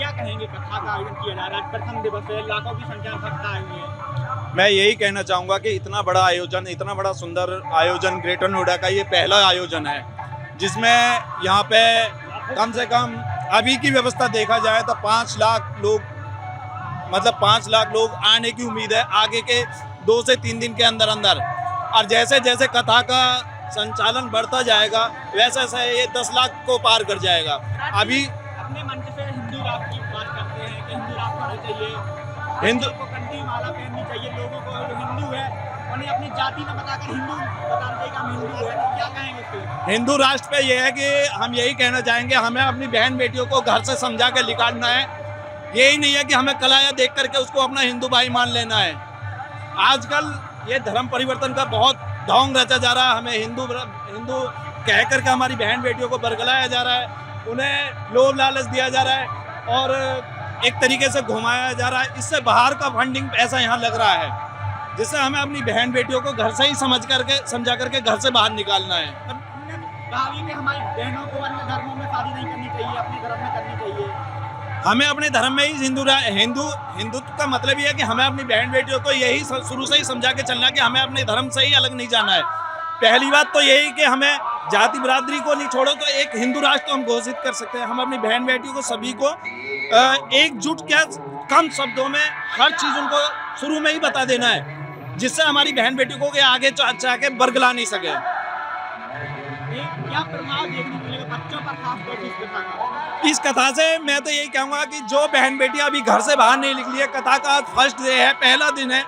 क्या कहेंगे, कथा का आयोजन किया जा रहा है, प्रथम दिवस है, लाखों की संख्या में भक्त आए हुए हैं। मैं यही कहना चाहूँगा कि इतना बड़ा आयोजन, इतना बड़ा सुंदर आयोजन ग्रेटर नोएडा का ये पहला आयोजन है, जिसमें यहाँ पे कम से कम अभी की व्यवस्था देखा जाए तो 5 लाख लोग, मतलब 5 लाख लोग आने की उम्मीद है आगे के 2 से 3 दिन के अंदर अंदर। और जैसे जैसे कथा का संचालन बढ़ता जाएगा वैसे वैसे ये 10 लाख को पार कर जाएगा। अभी अपने मंच से हिंदू राष्ट्र की बात करते हैं कि हिंदू राष्ट्र होना चाहिए, हिंदू को कंठी माला पहननी चाहिए, लोगों को जो हिंदू है उन्हें अपनी जाति न बताकर हिंदू बताना चाहिए कि हम हिंदू है। तो क्या कहेंगे इसके? हिंदू राष्ट्र पे ये है कि हम यही कहना चाहेंगे, हमें अपनी बहन बेटियों को घर से समझा के निकालना है। यही नहीं है कि हमें कलाया देख करके उसको अपना हिंदू भाई मान लेना है। आजकल ये धर्म परिवर्तन का बहुत ढोंग रचा जा रहा है, हमें हिंदू कह करके हमारी बहन बेटियों को बरगलाया जा रहा है, उन्हें लोभ लालच दिया जा रहा है और एक तरीके से घुमाया जा रहा है। इससे बाहर का फंडिंग पैसा यहाँ लग रहा है, जिससे हमें अपनी बहन बेटियों को घर से ही समझा करके घर से बाहर निकालना है। कहा कि हमारी बहनों को अन्य धर्मों में शादी नहीं करनी चाहिए, अपने धर्म में करनी चाहिए। हमें अपने धर्म में ही हिंदुत्व का मतलब ये है कि हमें अपनी बहन बेटियों को यही शुरू से ही समझा के चलना है कि हमें अपने धर्म से ही अलग नहीं जाना है। पहली बात तो यही कि हमें जाति बिरादरी को नहीं छोड़ो तो एक हिंदू राष्ट्र हम घोषित कर सकते हैं। हम अपनी बहन बेटियों को सभी को एकजुट क्या कम शब्दों में हर चीज उनको शुरू में ही बता देना है, जिससे हमारी बहन बेटियों को आगे चाह के बरगला नहीं सके। क्या प्रभाव देखने को मिलेगा बच्चों पर, खास तौर से इस कथा का? इस कथा से मैं तो यही कहूँगा कि जो बहन बेटियां अभी घर से बाहर नहीं निकली है, कथा का फर्स्ट डे है, पहला दिन है,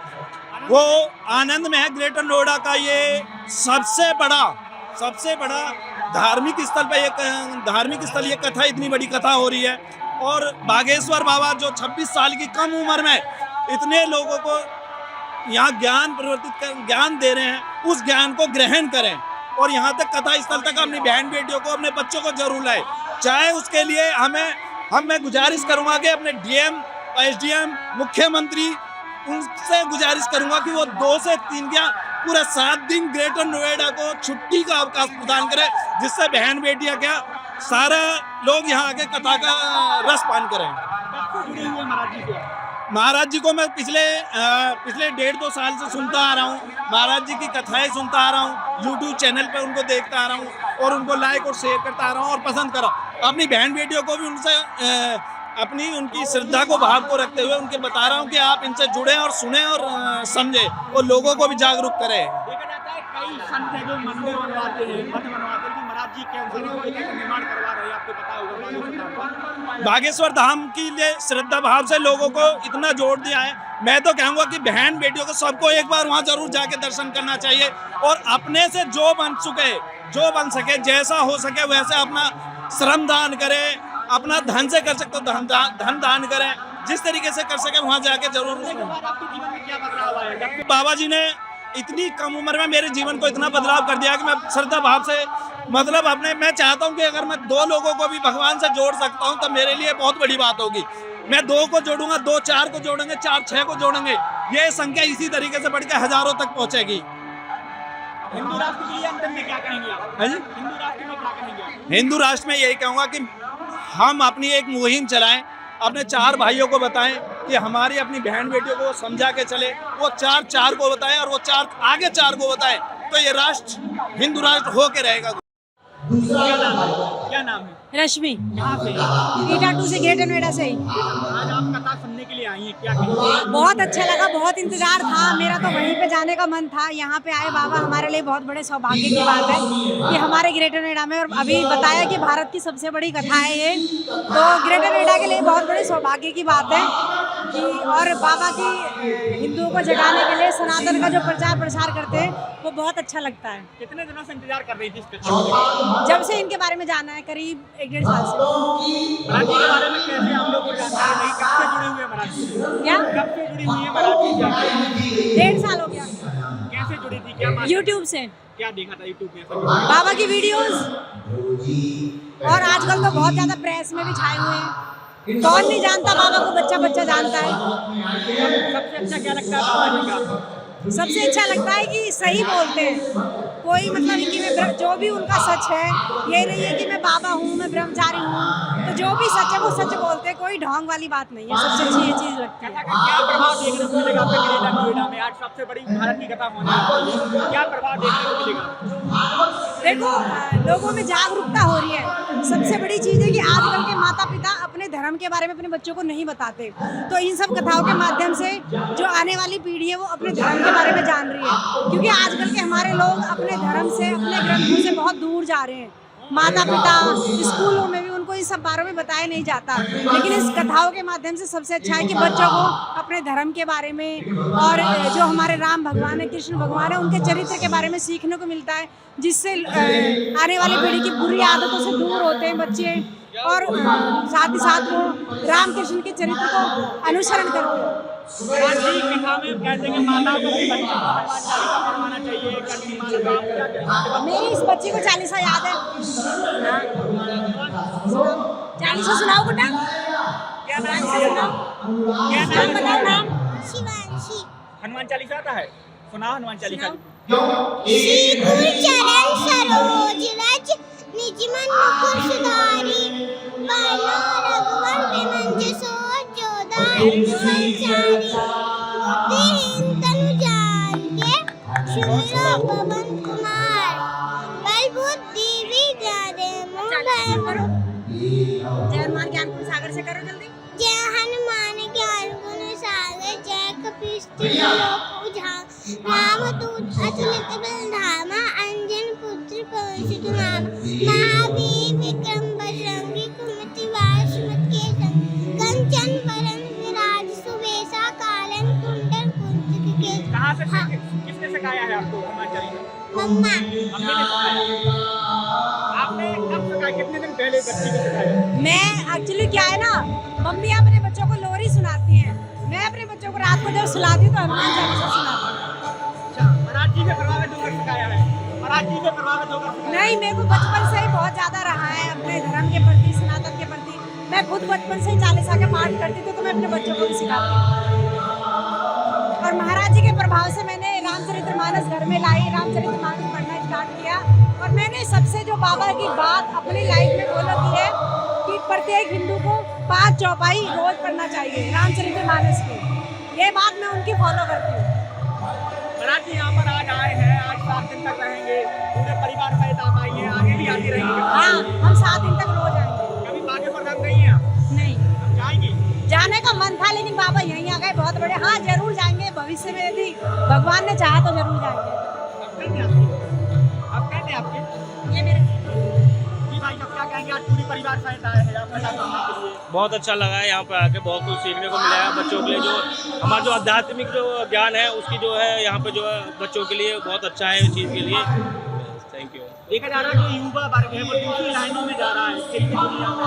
वो आनंद में है। ग्रेटर नोएडा का ये सबसे बड़ा धार्मिक स्थल ये कथा, इतनी बड़ी कथा हो रही है। और बागेश्वर बाबा जो 26 साल की कम उम्र में इतने लोगों को यहाँ ज्ञान दे रहे हैं, उस ज्ञान को ग्रहण करें और यहाँ तक कथा स्थल तक अपनी बहन बेटियों को, अपने बच्चों को जरूर लाए। चाहे उसके लिए मैं गुजारिश करूँगा कि अपने डीएम, एसडीएम, मुख्यमंत्री, उनसे गुजारिश करूँगा कि वो 2 से 3 क्या पूरा 7 दिन ग्रेटर नोएडा को छुट्टी का अवकाश प्रदान करें, जिससे बहन बेटियाँ क्या सारे लोग यहाँ आके कथा का रस पान करें। जुड़े हुए महाराज जी को मैं पिछले 1.5-2 साल से सुनता आ रहा हूँ। महाराज जी की कथाएं सुनता आ रहा हूँ, यूट्यूब चैनल पे उनको देखता आ रहा हूँ और उनको लाइक और शेयर करता आ रहा हूँ और पसंद कर रहा हूँ। अपनी बहन बेटियों को भी उनसे उनकी श्रद्धा को भाव को रखते हुए उनके बता रहा हूँ कि आप इनसे जुड़ें और सुने और समझें और लोगों को भी जागरूक करें। देखा जाता है कई संत हैं जो मंदिर बनवाते हैं, मठ बनवाते हैं, महाराज जी के अनुसार निर्माण करवा रहे हैं, आपको पता होगा। बागेश्वर धाम की लिए श्रद्धा भाव से लोगों को इतना जोड़ दिया है। मैं तो कहूँगा कि बहन बेटियों को सबको एक बार वहाँ जरूर जाके दर्शन करना चाहिए और अपने से जो बन सके, जैसा हो सके वैसे अपना श्रम दान करें, अपना धन से कर सकते हो धन दान करें, जिस तरीके से कर सके वहाँ जाके जरूर। बाबा जी ने इतनी कम उम्र में मेरे जीवन को इतना बदलाव कर दिया कि मैं श्रद्धा भाव से मतलब मैं चाहता हूँ कि अगर मैं 2 लोगों को भी भगवान से जोड़ सकता हूँ तो मेरे लिए बहुत बड़ी बात होगी। मैं 2 को जोड़ूंगा, 2 4 को जोड़ेंगे, 4 6 को जोड़ेंगे, ये संख्या इसी तरीके से बढ़ के हजारों तक पहुंचेगी। हिंदू राष्ट्र के लिए अंतिम में क्या कहेंगे आप? हिंदू राष्ट्र में क्या कहेंगे? हिंदू राष्ट्र में यही कहूँगा कि हम अपनी एक मुहिम चलाएं, अपने 4 भाइयों को बताएं कि हमारी अपनी बहन बेटियों को समझा के चले, वो 4 को बताएं और वो 4 आगे 4 को बताएं, तो ये राष्ट्र हिंदू राष्ट्र होके रहेगा। क्या नाम है? रश्मि। कहाँ से? ईटाटू से, ग्रेटर नोएडा से। आज आप कथा सुनने के लिए आई हैं, क्या कहेंगे? बहुत अच्छा लगा, बहुत इंतजार था मेरा, तो वहीं पे जाने का मन था। यहाँ पे आए बाबा हमारे लिए बहुत बड़े सौभाग्य की बात है कि हमारे ग्रेटर नोएडा में, और अभी बताया कि भारत की सबसे बड़ी कथा है ये, तो ग्रेटर नोएडा के लिए बहुत बड़े सौभाग्य की बात है कि और बाबा की हिंदुओं को जगाने के लिए सनातन का जो प्रचार प्रसार करते हैं वो बहुत अच्छा लगता है। कितने दिनों से इंतजार कर रही थी इस कथा? जब से इनके बारे में जाना है, करीब 1-1.5 साल से। महाराज जी के बारे में कैसे हम लोग को जानकारी नहीं, कब से जुड़ी हुई है महाराज जी? क्या? कब से जुड़ी हुई है महाराज जी? 1.5 साल हो गया। कैसे जुड़ी थी? क्या यूट्यूब से। क्या देखा था यूट्यूब में? बाबा की वीडियोस, और आजकल तो बहुत ज्यादा प्रेस में भी छाए हुए हैं। कौन नहीं जानता बाबा को, बच्चा बच्चा जानता है। सबसे अच्छा क्या लगता है बाबा जी का? सबसे अच्छा लगता है कि सही बोलते हैं, कोई मतलब कि जो भी उनका सच है, ये नहीं है कि मैं बाबा हूँ, मैं ब्रह्मचारी हूँ, तो जो भी सच है वो सच बोलते हैं, कोई ढोंग वाली बात नहीं है। सबसे अच्छी ये चीज़ लगती है। क्या प्रभाव देखने को मिलेगा आपके ग्रेटर नोएडा में? आज सबसे बड़ी भारत की कथा होने वाली है, क्या प्रभाव देखने को मिलेगा? देखो लोगों में जागरूकता हो रही है। सबसे बड़ी चीज़ है कि आजकल के माता पिता अपने धर्म के बारे में अपने बच्चों को नहीं बताते, तो इन सब कथाओं के माध्यम से जो आने वाली पीढ़ी है वो अपने धर्म के बारे में जान रही है, क्योंकि आजकल के हमारे लोग अपने धर्म से, अपने ग्रंथों से बहुत दूर जा रहे हैं। माता पिता स्कूलों में भी उनको इस सब बारे में बताया नहीं जाता, लेकिन इस कथाओं के माध्यम से सबसे अच्छा है कि बच्चों को अपने धर्म के बारे में और जो हमारे राम भगवान है, कृष्ण भगवान है, उनके चरित्र के बारे में सीखने को मिलता है, जिससे आने वाली पीढ़ी की बुरी आदतों से दूर होते हैं बच्चे, और साथ ही साथ वो राम कृष्ण के चरित्र को अनुसरण करते हैं। आज की कथा में कहते हैं कि माताओं को अपने बच्चों को हनुमान चालीसा पढ़वाना चाहिए, कंठी माला का, आप क्या कहते हैं? मेरी इस बच्ची को 40 याद है। 40 सुनाओ बेटा, क्या नाम से है? सुनाओ, क्या नाम नाम बताओ, है? नाम। शिवांशी। हनुमान चालीसा आता है? सुनाओ हनुमान चालीसा। श्री गुरु चरण सरोज रज निज मन मुकुर सुधारी, बरनो रघुवर बिमल जसो जोदायक संचारी, बुद्धिहीन तनु जानिके सुमिरो पवन कुमार, बल बुद्धि विद्या दे मोह करो, जय हनुमान ज्ञान सागर से करो जल्दी। जय हनुमान ज्ञान गुण सागर, जय कपीस लोक उजागर, रामदूत अतुलित बल धामा, अंजन पुत्र पवन सुत नामा, महावीर विक्रम बजरंगी, कुमति निवार सुमति के संग, कंचन वरन विराज सुबेसा, कालन कुंडल कुंचित केश। कहाँ से किसने सिखाया है आपको हनुमान चालीसा? मम्मा। मम्मी ने सिखाया। आपने कब सिखाया? कितने दिन पहले बच्ची को सिखाया? मैं एक्चुअली क्या है ना, मम्मी अपने बच्चों को लोरी सुनाती हैं, मैं अपने बच्चों को रात को जब सुलाती हूँ तो हनुमान चालीसा सुनाती हूँ। अच्छा, महाराज जी से प्रभावित होकर सिखाया है? महाराज जी से प्रभावित होकर सिखाया? नहीं, मेरे को बचपन से ही बहुत ज्यादा रहा है अपने धर्म के प्रति, सनातन के प्रति। मैं खुद बचपन से ही चालीसा के पाठ करती थी, तो मैं अपने बच्चों को भी सिखाती हूँ। और महाराज जी के प्रभाव से मैंने रामचरितमानस घर में लाई, रामचरितमानस पढ़ना स्टार्ट किया, और मैंने सबसे जो बाबा की बात अपनी लाइफ में फॉलो की है कि प्रत्येक हिंदू को 5 चौपाई रोज पढ़ना चाहिए रामचरितमानस की। ये बात मैं उनकी फॉलो करती हूँ। महाराज जी यहाँ पर आज आए हैं, आज 7 दिन तक रहेंगे, पूरे परिवार सहित आप आई हैं, आगे भी आती रहेंगे? हाँ, हम 7 दिन तक रोज आएंगे। कभी बागेश्वर नहीं है आप? नहीं, हम जाएंगे। जाने का मन था, लेकिन बाबा यहीं आ गए, बहुत बड़े। हाँ, जरूर जाएंगे भविष्य में, यदि भगवान ने चाहा तो जरूर जाएंगे। आप कहते हैं आपके? ये मेरे जी भाई, आप क्या कहेंगे? आज पूरी परिवार सहित आए हैं आपका के लिए। बहुत अच्छा लगा है, यहाँ पे आके बहुत कुछ सीखने को मिला है बच्चों के लिए। जो हमारा जो आध्यात्मिक जो ज्ञान है उसकी जो है यहाँ पे जो है बच्चों के लिए बहुत अच्छा है इस चीज़ के लिए। Thank you. देखा जा रहा है जो युवा वर्ग है वो दूसरी लाइनों में जा रहा है, खेल की दुनिया में।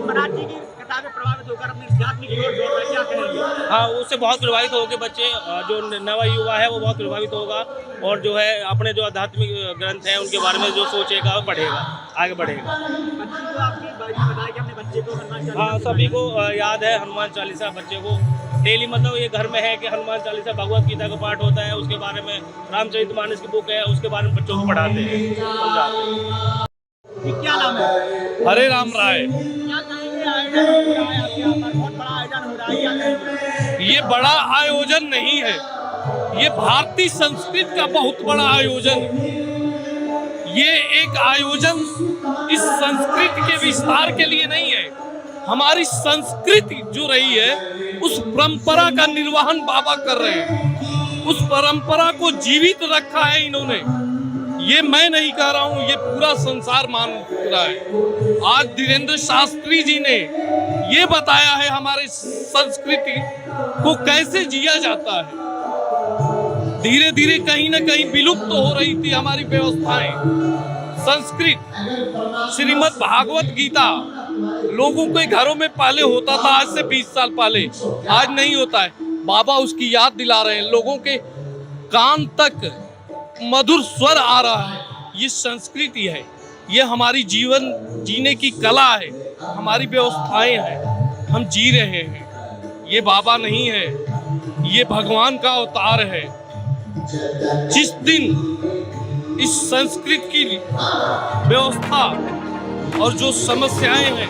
महाराज जी की कथा से प्रभावित होकर अपने अध्यात्म की ओर दौड़ रहे हैं, क्या कहेंगे? हाँ, उससे बहुत प्रभावित होकर बच्चे जो नवा युवा है वो बहुत प्रभावित होगा, और जो है अपने जो आध्यात्मिक ग्रंथ हैं उनके बारे में जो सोचेगा वो पढ़ेगा, आगे बढ़ेगा। बच्ची को आपकी बताया कि अपने बच्चे को हनुमान चालीसा? हाँ, सभी को याद है हनुमान चालीसा। बच्चे को डेली मतलब ये घर में है कि हनुमान चालीसा भगवत गीता का पाठ होता है, उसके बारे में रामचरितमानस की बुक है, उसके बारे में बच्चों को पढ़ाते हैं, समझाते हैं। क्या नाम है? हरे राम राय। क्या कहेंगे? आयोजन हो रहा है आपके यहाँ पर, बहुत बड़ा आयोजन हो रहा है, क्या कहेंगे? ये बड़ा आयोजन नहीं है, ये भारतीय संस्कृति का बहुत बड़ा आयोजन है। ये एक आयोजन इस संस्कृति के विस्तार के लिए नहीं है, हमारी संस्कृति जो रही है उस परंपरा का निर्वहन बाबा कर रहे हैं। उस परंपरा को जीवित रखा है इन्होंने। ये मैं नहीं कह रहा हूँ, ये पूरा संसार मान रहा है। आज धीरेन्द्र शास्त्री जी ने ये बताया है हमारे संस्कृति को कैसे जिया जाता है। धीरे धीरे कहीं ना कहीं विलुप्त हो रही थी हमारी व्यवस्थाएं। संस्कृत, श्रीमद् भागवत गीता लोगों के घरों में पहले होता था, आज से 20 साल पहले, आज नहीं होता है। बाबा उसकी याद दिला रहे हैं, लोगों के कान तक मधुर स्वर आ रहा है। ये संस्कृति है, ये हमारी जीवन जीने की कला है, हमारी व्यवस्थाएं हैं, हम जी रहे हैं। ये बाबा नहीं है, ये भगवान का अवतार है। जिस दिन इस संस्कृत की व्यवस्था और जो समस्याएं हैं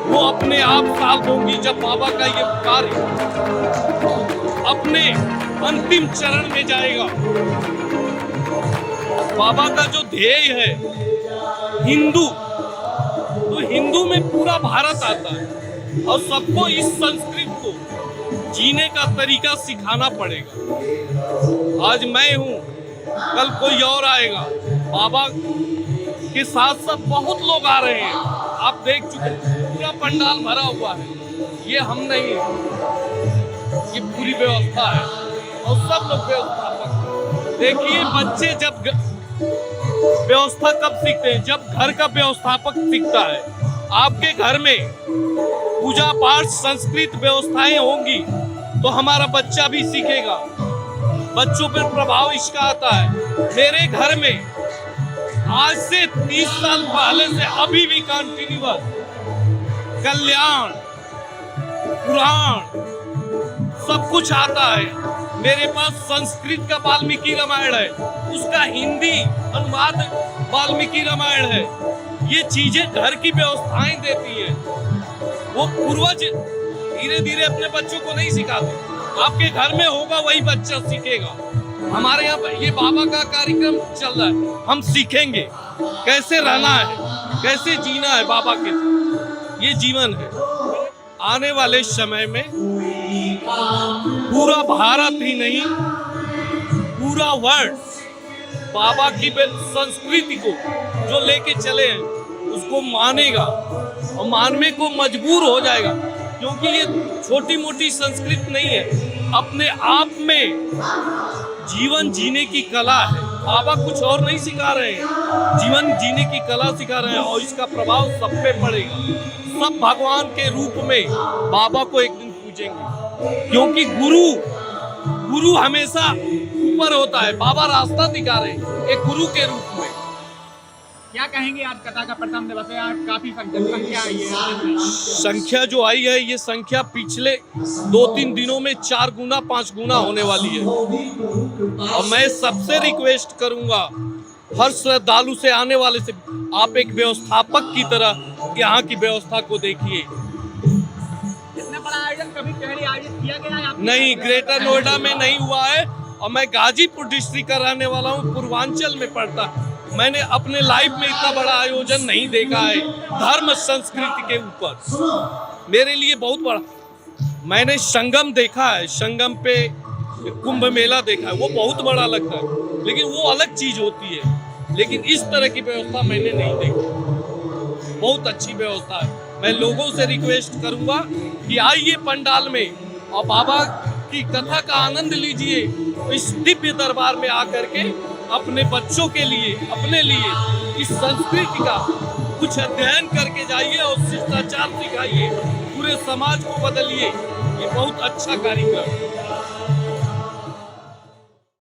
वो अपने आप सॉल्व होंगी, जब बाबा का ये कार्य अपने अंतिम चरण में जाएगा। बाबा का जो ध्येय है हिंदू, तो हिंदू में पूरा भारत आता है और सबको इस संस्कृत को जीने का तरीका सिखाना पड़ेगा। आज मैं हूँ, कल कोई और आएगा। बाबा के साथ साथ बहुत लोग आ रहे हैं, आप देख चुके, पूरा पंडाल भरा हुआ है। ये हम नहीं है, ये पूरी व्यवस्था है और सब लोग व्यवस्थापक। देखिए बच्चे जब व्यवस्था कब सीखते हैं, जब घर का व्यवस्थापक सीखता है। आपके घर में पूजा पाठ संस्कृत व्यवस्थाएं होंगी तो हमारा बच्चा भी सीखेगा, बच्चों पर प्रभाव इसका आता है। मेरे घर में आज से 30 साल पहले से अभी भी कंटिन्यूअस कल्याण पुराण सब कुछ आता है। मेरे पास संस्कृत का वाल्मीकि रामायण है, उसका हिंदी अनुवाद वाल्मीकि रामायण है। ये चीजें घर की व्यवस्थाएं देती है। वो पूर्वज धीरे धीरे अपने बच्चों को नहीं सिखाते, आपके घर में होगा वही बच्चा सीखेगा। हमारे यहाँ पर ये बाबा का कार्यक्रम चल रहा है, हम सीखेंगे कैसे रहना है, कैसे जीना है बाबा के साथ। ये जीवन है। आने वाले समय में पूरा भारत ही नहीं, पूरा वर्ल्ड बाबा की संस्कृति को जो लेके चले हैं उसको मानेगा और मानने को मजबूर हो जाएगा, क्योंकि ये छोटी मोटी संस्कृति नहीं है, अपने आप में जीवन जीने की कला है। बाबा कुछ और नहीं सिखा रहे हैं, जीवन जीने की कला सिखा रहे हैं और इसका प्रभाव सब पे पड़ेगा। सब भगवान के रूप में बाबा को एक दिन पूजेंगे, क्योंकि गुरु हमेशा ऊपर होता है। बाबा रास्ता दिखा रहे हैं एक गुरु के रूप में। क्या कहेंगे, आज कथा का प्रथम दिवस है, आज काफी संख्या आई है। संख्या जो आई है, ये संख्या पिछले 2-3 दिनों में 4 गुना 5 गुना होने वाली है। और मैं सबसे रिक्वेस्ट करूंगा, हर श्रद्धालु से, आने वाले से, आप एक व्यवस्थापक की तरह यहाँ की व्यवस्था को देखिए। इतना बड़ा आयोजन कभी पहले आयोजित किया गया है? नहीं, ग्रेटर नोएडा में नहीं हुआ है और मैं गाजीपुर डिस्ट्रिक्ट का रहने वाला हूँ, पूर्वांचल में पड़ता। मैंने अपने लाइफ में इतना बड़ा आयोजन नहीं देखा है धर्म संस्कृति के ऊपर। मेरे लिए बहुत बड़ा, मैंने संगम देखा है, संगम पे कुंभ मेला देखा है, वो बहुत बड़ा लगता है, लेकिन वो अलग चीज होती है। लेकिन इस तरह की व्यवस्था मैंने नहीं देखी, बहुत अच्छी व्यवस्था है। मैं लोगों से रिक्वेस्ट करूंगा कि आइए पंडाल में और बाबा की कथा का आनंद लीजिए। इस दिव्य दरबार में आकर के अपने बच्चों के लिए, अपने लिए इस संस्कृति का कुछ अध्ययन करके जाइए और शिष्टाचार सिखाइए, पूरे समाज को बदलिए। ये बहुत अच्छा कार्यक्रम है।